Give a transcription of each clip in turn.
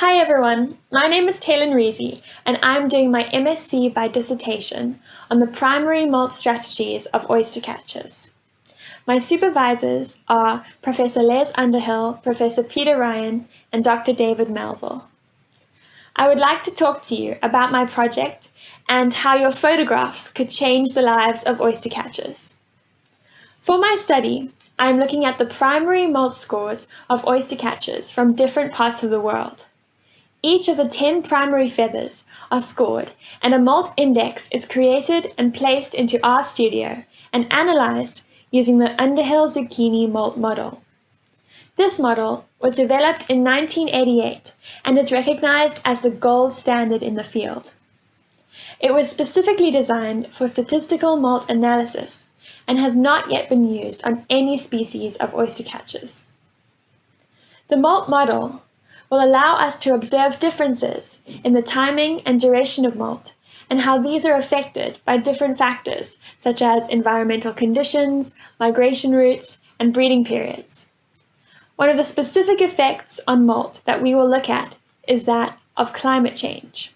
Hi everyone, my name is Taylyn Risi and I'm doing my MSc by dissertation on the primary molt strategies of oystercatchers. My supervisors are Professor Les Underhill, Professor Peter Ryan, and Dr. David Melville. I would like to talk to you about my project and how your photographs could change the lives of oystercatchers. For my study, I'm looking at the primary molt scores of oystercatchers from different parts of the world. Each of the 10 primary feathers are scored, and a molt index is created and placed into RStudio and analyzed using the Underhill Zucchini molt model. This model was developed in 1988 and is recognized as the gold standard in the field. It was specifically designed for statistical molt analysis and has not yet been used on any species of oystercatchers. The molt model will allow us to observe differences in the timing and duration of molt and how these are affected by different factors such as environmental conditions, migration routes, and breeding periods. One of the specific effects on molt that we will look at is that of climate change.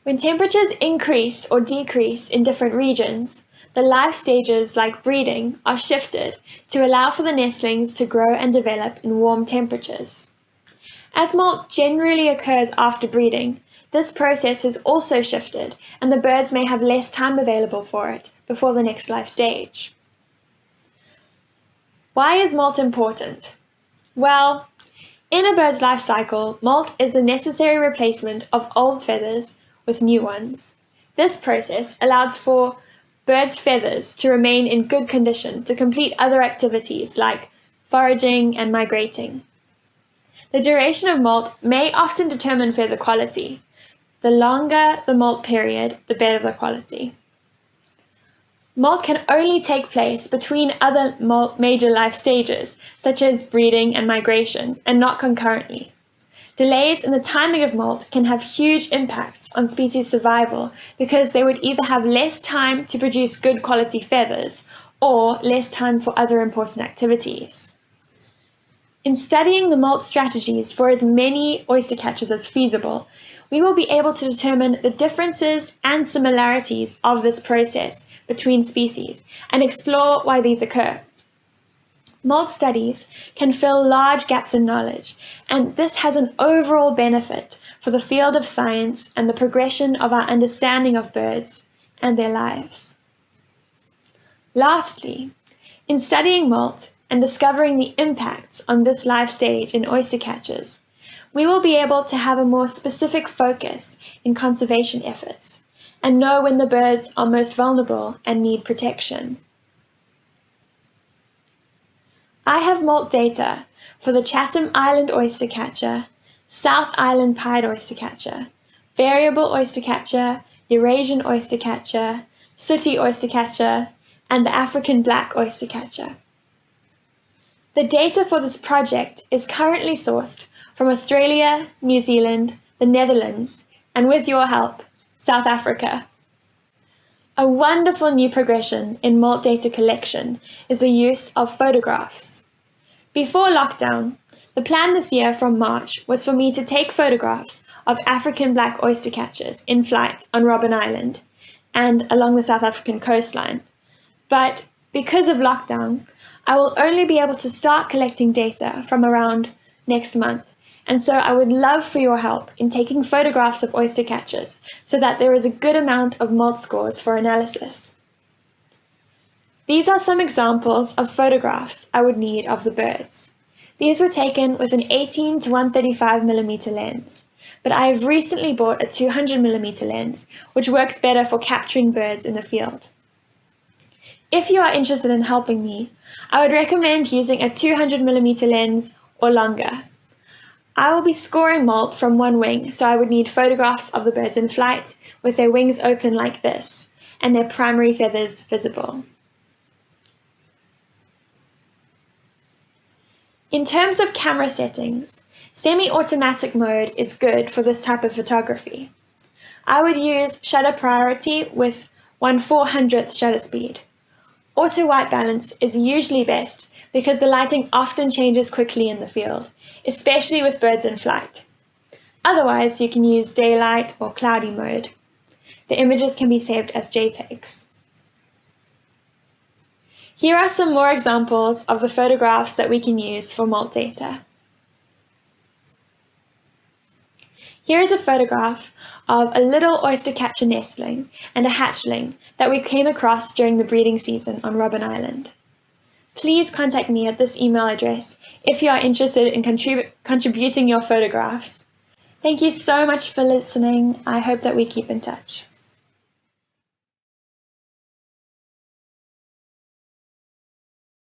When temperatures increase or decrease in different regions, the life stages like breeding are shifted to allow for the nestlings to grow and develop in warm temperatures. As molt generally occurs after breeding, this process is also shifted and the birds may have less time available for it before the next life stage. Why is molt important? Well, in a bird's life cycle, molt is the necessary replacement of old feathers with new ones. This process allows for birds' feathers to remain in good condition to complete other activities like foraging and migrating. The duration of molt may often determine feather quality. The longer the molt period, the better the quality. Molt can only take place between other major life stages, such as breeding and migration, and not concurrently. Delays in the timing of molt can have huge impacts on species survival because they would either have less time to produce good quality feathers or less time for other important activities. In studying the molt strategies for as many oystercatchers as feasible, we will be able to determine the differences and similarities of this process between species and explore why these occur. Molt studies can fill large gaps in knowledge, and this has an overall benefit for the field of science and the progression of our understanding of birds and their lives. Lastly, in studying molt and discovering the impacts on this life stage in oystercatchers, we will be able to have a more specific focus in conservation efforts and know when the birds are most vulnerable and need protection. I have molt data for the Chatham Island oystercatcher, South Island pied oystercatcher, variable oystercatcher, Eurasian oystercatcher, sooty oystercatcher, and the African black oystercatcher. The data for this project is currently sourced from Australia, New Zealand, the Netherlands, and with your help, South Africa. A wonderful new progression in molt data collection is the use of photographs. Before lockdown, the plan this year from March was for me to take photographs of African black oystercatchers in flight on Robben Island and along the South African coastline. But because of lockdown, I will only be able to start collecting data from around next month, and so I would love for your help in taking photographs of oystercatchers so that there is a good amount of molt scores for analysis. These are some examples of photographs I would need of the birds. These were taken with an 18 to 135mm lens, but I have recently bought a 200mm lens, which works better for capturing birds in the field. If you are interested in helping me, I would recommend using a 200mm lens or longer. I will be scoring molt from one wing, so I would need photographs of the birds in flight with their wings open like this and their primary feathers visible. In terms of camera settings, semi-automatic mode is good for this type of photography. I would use shutter priority with 1/400th shutter speed. Auto white balance is usually best because the lighting often changes quickly in the field, especially with birds in flight. Otherwise, you can use daylight or cloudy mode. The images can be saved as JPEGs. Here are some more examples of the photographs that we can use for molt data. Here is a photograph of a little oystercatcher nestling and a hatchling that we came across during the breeding season on Robben Island. Please contact me at this email address if you are interested in contributing your photographs. Thank you so much for listening. I hope that we keep in touch.